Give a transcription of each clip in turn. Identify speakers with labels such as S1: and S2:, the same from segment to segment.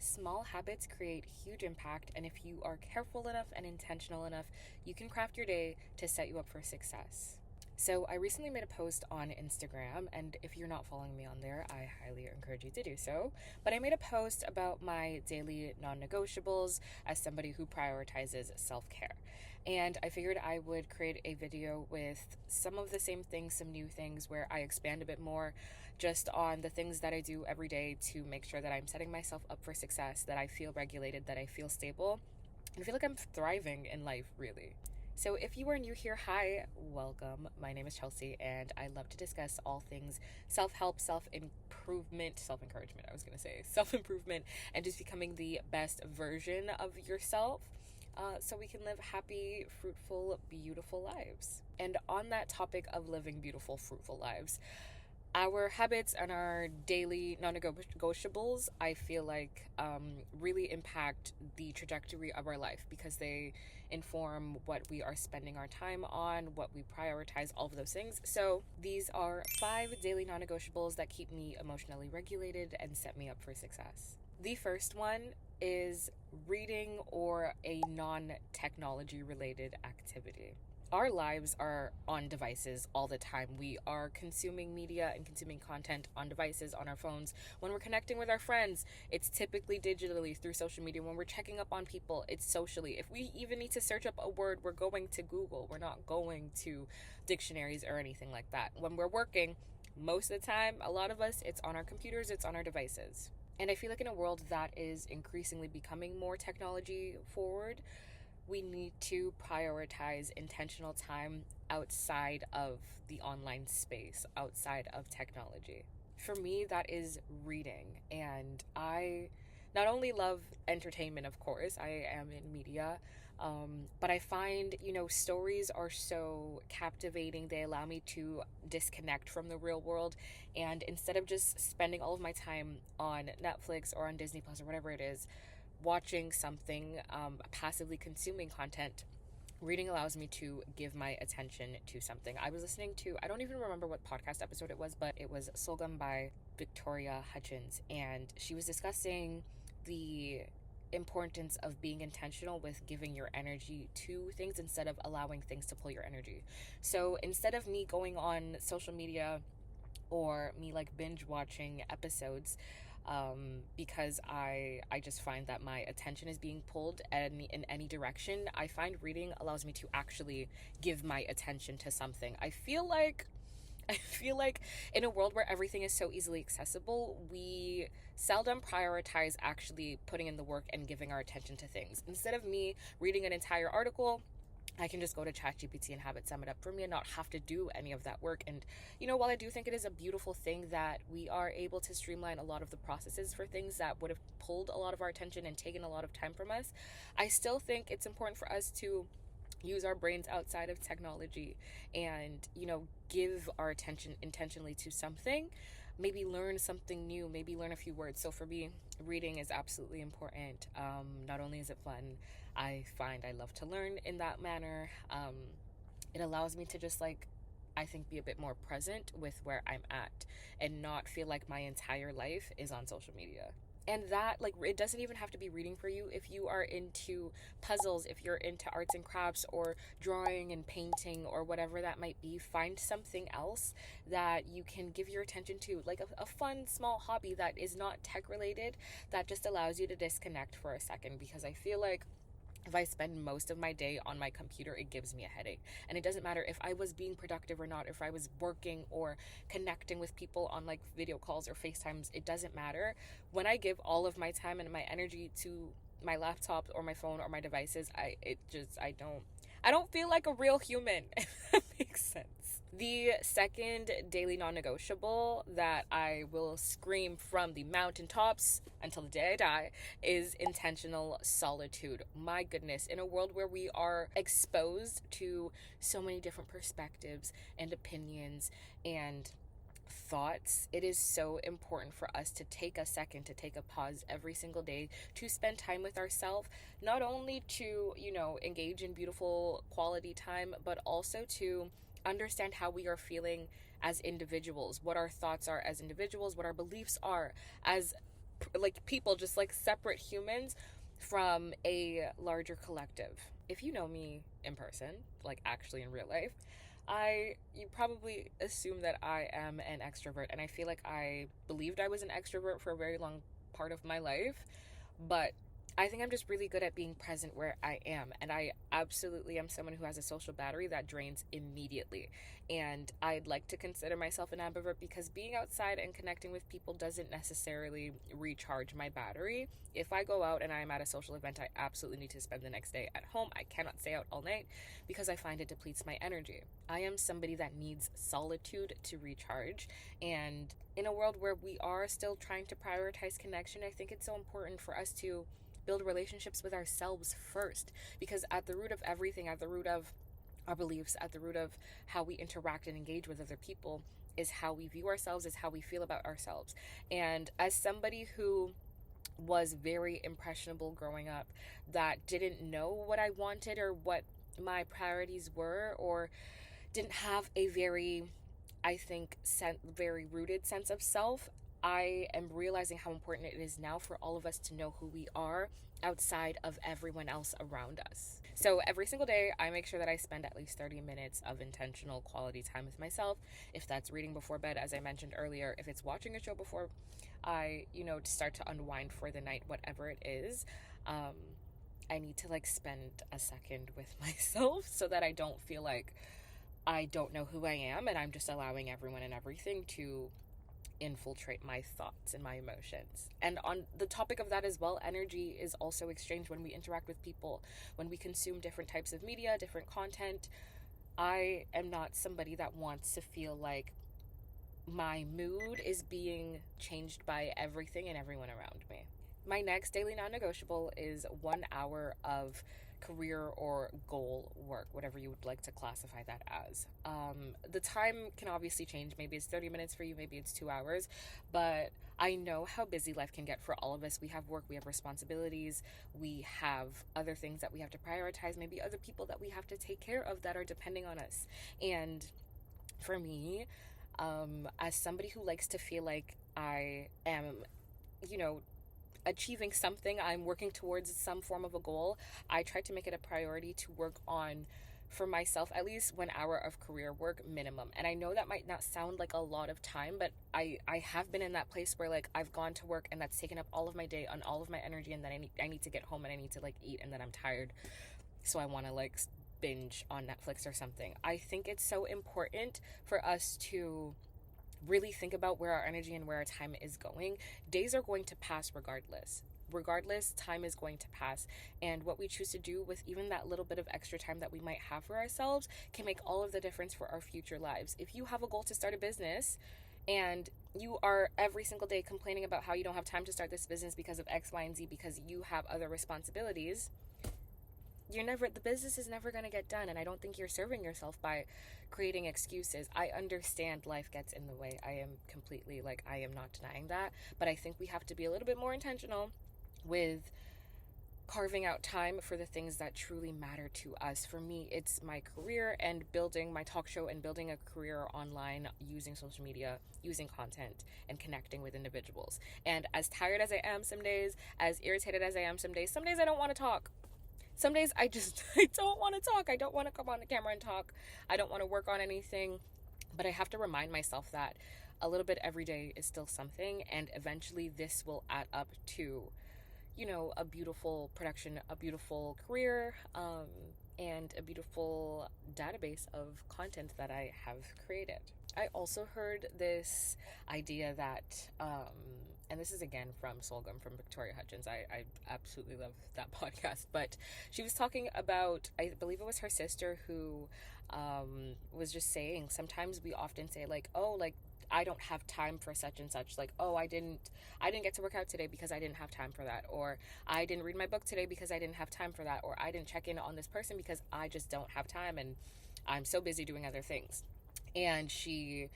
S1: Small habits create huge impact, and if you are careful enough and intentional enough, you can craft your day to set you up for success. So, I recently made a post on Instagram, and if you're not following me on there, I highly encourage you to do so. But I made a post about my daily non negotiables as somebody who prioritizes self care. And I figured I would create a video with some of the same things, some new things where I expand a bit more just on the things that I do every day to make sure that I'm setting myself up for success, that I feel regulated, that I feel stable, and I feel like I'm thriving in life, really. So, if you are new here, hi, welcome. My name is Chelsea, and I love to discuss all things self help, self improvement, self encouragement, I was going to say, self improvement, and just becoming the best version of yourself. So we can live happy, fruitful, beautiful lives. And on that topic of living beautiful, fruitful lives, our habits and our daily non-negotiables, I feel like, really impact the trajectory of our life because they inform what we are spending our time on, what we prioritize, all of those things. So these are 5 daily non-negotiables that keep me emotionally regulated and set me up for success. The first one is reading or a non-technology related activity. Our lives are on devices all the time. We are consuming media and consuming content on devices, on our phones. When we're connecting with our friends, it's typically digitally through social media. When we're checking up on people, it's socially. If we even need to search up a word, we're going to Google. We're not going to dictionaries or anything like that. When we're working, most of the time, a lot of us, it's on our computers, it's on our devices. And I feel like in a world that is increasingly becoming more technology forward, we need to prioritize intentional time outside of the online space, outside of technology. For me, that is reading. And I not only love entertainment, of course, I am in media, but I find, stories are so captivating. They allow me to disconnect from the real world. And instead of just spending all of my time on Netflix or on Disney Plus or whatever it is, watching something, passively consuming content, reading allows me to give my attention to something. I was listening to, I don't even remember what podcast episode it was, but it was Solgum by Victoria Hutchins, and she was discussing the importance of being intentional with giving your energy to things instead of allowing things to pull your energy. So instead of me going on social media or me like binge watching episodes, because I just find that my attention is being pulled in any direction, I find reading allows me to actually give my attention to something. I feel like in a world where everything is so easily accessible, we seldom prioritize actually putting in the work and giving our attention to things. Instead of me reading an entire article, I can just go to ChatGPT and have it sum it up for me and not have to do any of that work. And, while I do think it is a beautiful thing that we are able to streamline a lot of the processes for things that would have pulled a lot of our attention and taken a lot of time from us, I still think it's important for us to use our brains outside of technology and, give our attention intentionally to something. Maybe learn something new, maybe learn a few words. So for me, reading is absolutely important. Not only is it fun, I find I love to learn in that manner. It allows me to just I think be a bit more present with where I'm at and not feel like my entire life is on social media. And that, it doesn't even have to be reading for you. If you are into puzzles, if you're into arts and crafts or drawing and painting or whatever that might be, find something else that you can give your attention to, like a fun small hobby that is not tech related, that just allows you to disconnect for a second. Because I feel like if I spend most of my day on my computer, it gives me a headache. And it doesn't matter if I was being productive or not, if I was working or connecting with people on video calls or FaceTimes, it doesn't matter. When I give all of my time and my energy to my laptop or my phone or my devices, I don't feel like a real human, if that makes sense. The second daily non-negotiable that I will scream from the mountaintops until the day I die is intentional solitude. My goodness, in a world where we are exposed to so many different perspectives and opinions and thoughts, it is so important for us to take a second, to take a pause every single day, to spend time with ourselves, not only to, engage in beautiful quality time, but also to understand how we are feeling as individuals, what our thoughts are as individuals, what our beliefs are as like people, just like separate humans from a larger collective. If you know me in person, like actually in real life, you probably assume that I am an extrovert, and I feel like I believed I was an extrovert for a very long part of my life, but I think I'm just really good at being present where I am. And I absolutely am someone who has a social battery that drains immediately. And I'd like to consider myself an ambivert because being outside and connecting with people doesn't necessarily recharge my battery. If I go out and I'm at a social event, I absolutely need to spend the next day at home. I cannot stay out all night because I find it depletes my energy. I am somebody that needs solitude to recharge. And in a world where we are still trying to prioritize connection, I think it's so important for us to build relationships with ourselves first, because at the root of everything, at the root of our beliefs, at the root of how we interact and engage with other people, is how we view ourselves, is how we feel about ourselves. And as somebody who was very impressionable growing up, that didn't know what I wanted or what my priorities were, or didn't have a very, I think, very rooted sense of self, I am realizing how important it is now for all of us to know who we are outside of everyone else around us. So every single day, I make sure that I spend at least 30 minutes of intentional quality time with myself. If that's reading before bed, as I mentioned earlier, if it's watching a show before I, start to unwind for the night, whatever it is, I need to like spend a second with myself so that I don't feel like I don't know who I am and I'm just allowing everyone and everything to infiltrate my thoughts and my emotions. And on the topic of that as well, energy is also exchanged when we interact with people, when we consume different types of media, different content. I am not somebody that wants to feel like my mood is being changed by everything and everyone around me. My next daily non-negotiable is 1 hour of career or goal work, whatever you would like to classify that as. The time can obviously change. Maybe it's 30 minutes for you, maybe it's 2 hours, but I know how busy life can get for all of us. We have work, we have responsibilities, we have other things that we have to prioritize, maybe other people that we have to take care of that are depending on us. And for me, as somebody who likes to feel like I am, achieving something, I'm working towards some form of a goal, I try to make it a priority to work on, for myself, at least 1 hour of career work minimum. And I know that might not sound like a lot of time, but I have been in that place where like I've gone to work and that's taken up all of my day and all of my energy, and then I need to get home and I need to like eat, and then I'm tired, so I want to like binge on Netflix or something. I think it's so important for us to really think about where our energy and where our time is going. Days are going to pass regardless, time is going to pass, and what we choose to do with even that little bit of extra time that we might have for ourselves can make all of the difference for our future lives. If you have a goal to start a business and you are every single day complaining about how you don't have time to start this business because of X, Y, and Z, because you have other responsibilities, the business is never going to get done. And I don't think you're serving yourself by creating excuses. I understand life gets in the way. I am not denying that, but I think we have to be a little bit more intentional with carving out time for the things that truly matter to us. For me, it's my career and building my talk show and building a career online using social media, using content, and connecting with individuals. And as tired as I am some days, as irritated as I am some days I don't want to talk. Some days I don't want to talk. I don't want to come on the camera and talk. I don't want to work on anything. But I have to remind myself that a little bit every day is still something. And eventually this will add up to, a beautiful production, a beautiful career, and a beautiful database of content that I have created. I also heard this idea that, and this is again from Soulgum, from Victoria Hutchins. I absolutely love that podcast. But she was talking about, I believe it was her sister who was just saying, sometimes we often say like, oh, like, I don't have time for such and such. Like, oh, I didn't get to work out today because I didn't have time for that. Or I didn't read my book today because I didn't have time for that. Or I didn't check in on this person because I just don't have time and I'm so busy doing other things. And she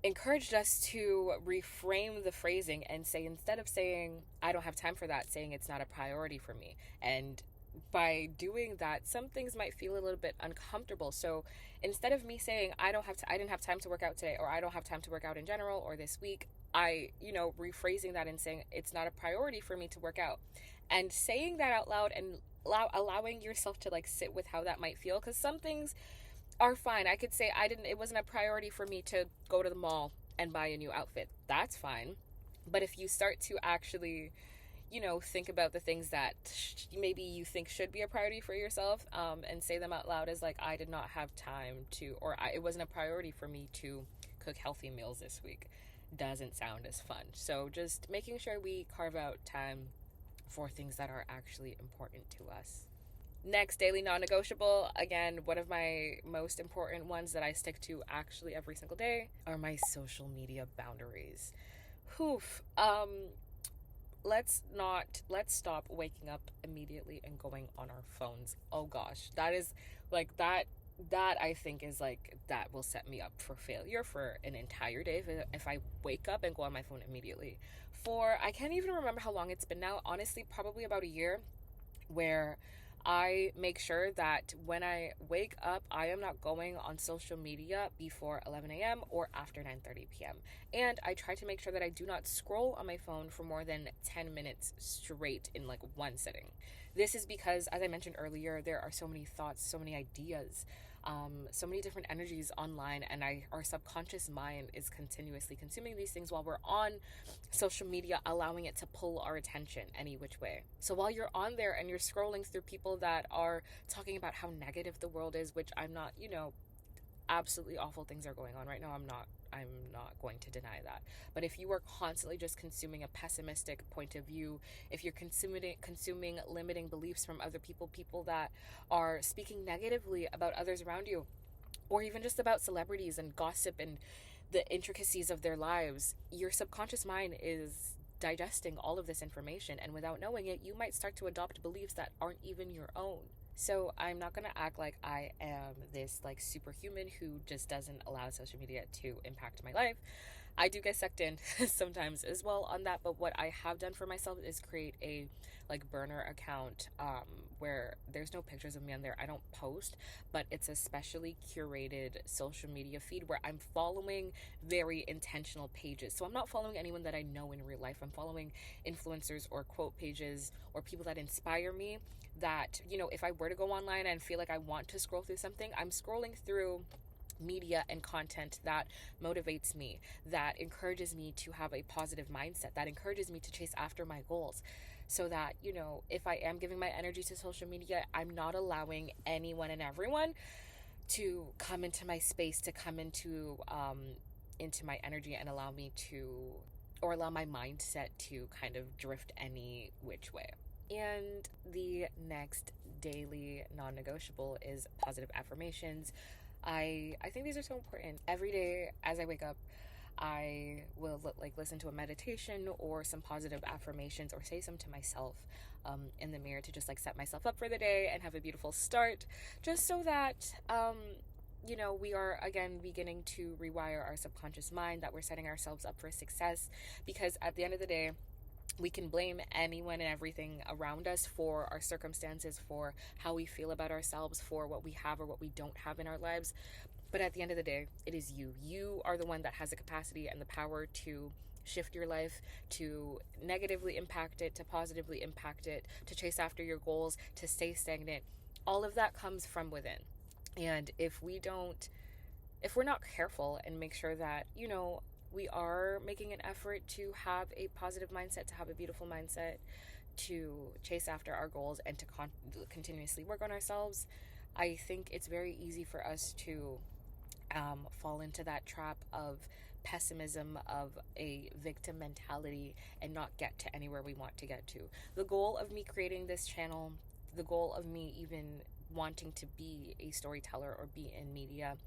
S1: encouraged us to reframe the phrasing and say, instead of saying, I don't have time for that, saying it's not a priority for me. And by doing that, some things might feel a little bit uncomfortable. So instead of me saying, I didn't have time to work out today, or I don't have time to work out in general, or this week, rephrasing that and saying it's not a priority for me to work out, and saying that out loud, and allowing yourself to like sit with how that might feel, because some things are fine. I could say it wasn't a priority for me to go to the mall and buy a new outfit. That's fine. But if you start to actually, think about the things that maybe you think should be a priority for yourself, and say them out loud, as like, I did not have time to, or it wasn't a priority for me to cook healthy meals this week, doesn't sound as fun. So just making sure we carve out time for things that are actually important to us. Next, daily non-negotiable. Again, one of my most important ones that I stick to actually every single day are my social media boundaries. Hoof. Let's stop waking up immediately and going on our phones. Oh gosh, that is like that I think is like, that will set me up for failure for an entire day if I wake up and go on my phone immediately. For, I can't even remember how long it's been now, honestly, probably about a year, where I make sure that when I wake up, I am not going on social media before 11 a.m. or after 9:30 p.m. And I try to make sure that I do not scroll on my phone for more than 10 minutes straight in like one sitting. This is because, as I mentioned earlier, there are so many thoughts, so many ideas, so many different energies online, and our subconscious mind is continuously consuming these things while we're on social media, allowing it to pull our attention any which way. So while you're on there and you're scrolling through people that are talking about how negative the world is, which I'm not, absolutely awful things are going on right now. I'm not going to deny that. But if you are constantly just consuming a pessimistic point of view, if you're consuming limiting beliefs from other people that are speaking negatively about others around you, or even just about celebrities and gossip and the intricacies of their lives, your subconscious mind is digesting all of this information, and without knowing it, you might start to adopt beliefs that aren't even your own. So I'm not going to act like I am this like superhuman who just doesn't allow social media to impact my life. I do get sucked in sometimes as well on that, but what I have done for myself is create a like burner account, where there's no pictures of me on there. I don't post, but it's a specially curated social media feed where I'm following very intentional pages. So I'm not following anyone that I know in real life. I'm following influencers or quote pages or people that inspire me, that, if I were to go online and feel like I want to scroll through something, I'm scrolling through media and content that motivates me, that encourages me to have a positive mindset, that encourages me to chase after my goals. So that, if I am giving my energy to social media, I'm not allowing anyone and everyone to come into my space, to come into my energy and allow me to, or allow my mindset to kind of drift any which way. And the next daily non-negotiable is positive affirmations. I think these are so important. Every day as I wake up, I will listen to a meditation or some positive affirmations, or say some to myself in the mirror, to just like set myself up for the day and have a beautiful start, just so that we are again beginning to rewire our subconscious mind, that we're setting ourselves up for success. Because at the end of the day, we can blame anyone and everything around us for our circumstances, for how we feel about ourselves, for what we have or what we don't have in our lives. But at the end of the day, it is you. You are the one that has the capacity and the power to shift your life, to negatively impact it, to positively impact it, to chase after your goals, to stay stagnant. All of that comes from within. And if we're not careful and make sure that, we are making an effort to have a positive mindset, to have a beautiful mindset, to chase after our goals, and to continuously work on ourselves, I think it's very easy for us to fall into that trap of pessimism, of a victim mentality, and not get to anywhere we want to get to. The goal of me creating this channel, the goal of me even wanting to be a storyteller or be in media,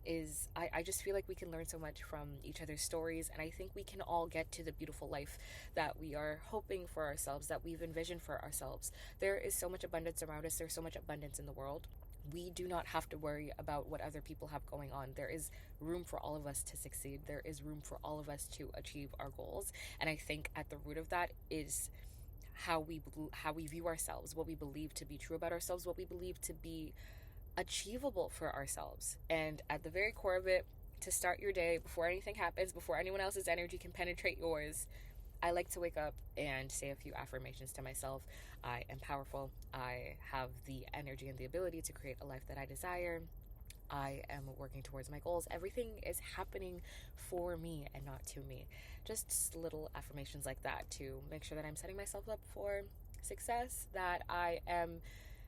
S1: is I just feel like we can learn so much from each other's stories, and I think we can all get to the beautiful life that we are hoping for ourselves, that we've envisioned for ourselves. There is so much abundance around us. There's so much abundance in the world. We do not have to worry about what other people have going on. There is room for all of us to succeed. There is room for all of us to achieve our goals. And I think at the root of that is how we view ourselves, what we believe to be true about ourselves, what we believe to be achievable for ourselves. And at the very core of it, to start your day before anything happens, before anyone else's energy can penetrate yours, I like to wake up and say a few affirmations to myself. I am powerful. I have the energy and the ability to create a life that I desire. I am working towards my goals. Everything is happening for me and not to me. Just little affirmations like that to make sure that I'm setting myself up for success, that I am,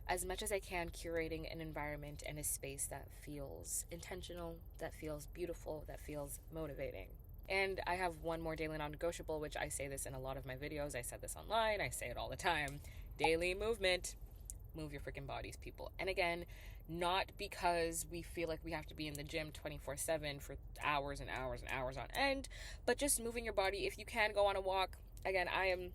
S1: as much as I can, curating an environment and a space that feels intentional, that feels beautiful, that feels motivating. And I have one more daily non-negotiable, which I say this in a lot of my videos. I said this online. I say it all the time. Daily movement. Move your freaking bodies, people. And again, not because we feel like we have to be in the gym 24/7 for hours and hours and hours on end, but just moving your body. If you can, go on a walk. Again, I'm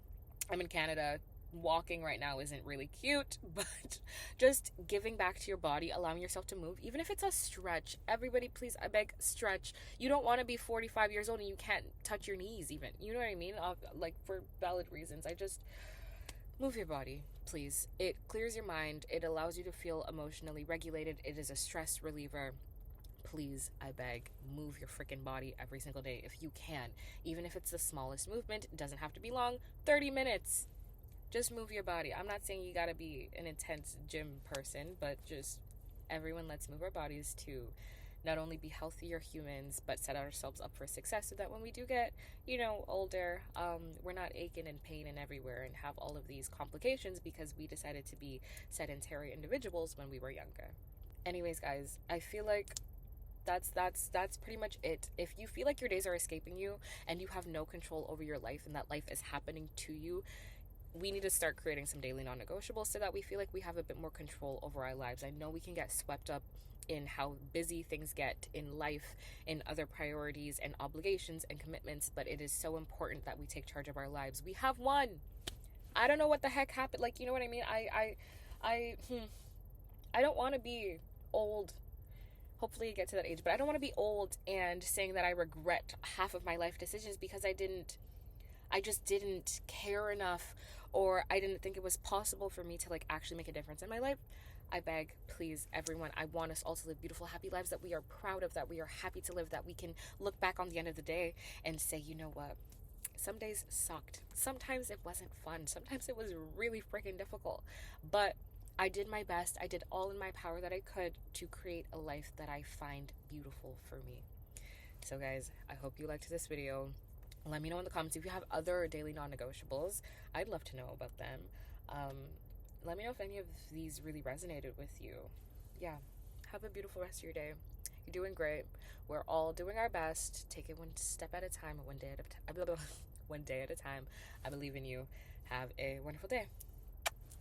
S1: in Canada. Walking right now isn't really cute, but just giving back to your body, allowing yourself to move, even if it's a stretch. Everybody, please, I beg, stretch. You don't want to be 45 years old and you can't touch your knees even. You know what I mean? Like, for valid reasons. I just move your body, please. It clears your mind. It allows you to feel emotionally regulated. It is a stress reliever. Please, I beg, move your freaking body every single day if you can. Even if it's the smallest movement, it doesn't have to be long. 30 minutes. Just move your body. I'm not saying you gotta be an intense gym person, but just everyone, let's move our bodies to not only be healthier humans, but set ourselves up for success so that when we do get, older, we're not aching and pain and everywhere and have all of these complications because we decided to be sedentary individuals when we were younger. Anyways, guys, I feel like that's pretty much it. If you feel like your days are escaping you and you have no control over your life and that life is happening to you, we need to start creating some daily non-negotiables so that we feel like we have a bit more control over our lives. I know we can get swept up in how busy things get in life, in other priorities and obligations and commitments, but it is so important that we take charge of our lives. We have one. I don't know what the heck happened. Like, you know what I mean? I don't want to be old. Hopefully I get to that age, but I don't want to be old and saying that I regret half of my life decisions because I just didn't care enough, or I didn't think it was possible for me to actually make a difference in my life. I beg, please, everyone, I want us all to live beautiful, happy lives that we are proud of, that we are happy to live, that we can look back on the end of the day and say, you know what? Some days sucked. Sometimes it wasn't fun. Sometimes it was really freaking difficult. But I did my best. I did all in my power that I could to create a life that I find beautiful for me. So guys, I hope you liked this video. Let me know in the comments if you have other daily non-negotiables. I'd love to know about them. Let me know if any of these really resonated with you. Yeah, have a beautiful rest of your day. You're doing great. We're all doing our best. Take it one step at a time, one day at a time. One day at a time. I believe in you. Have a wonderful day.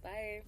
S1: Bye.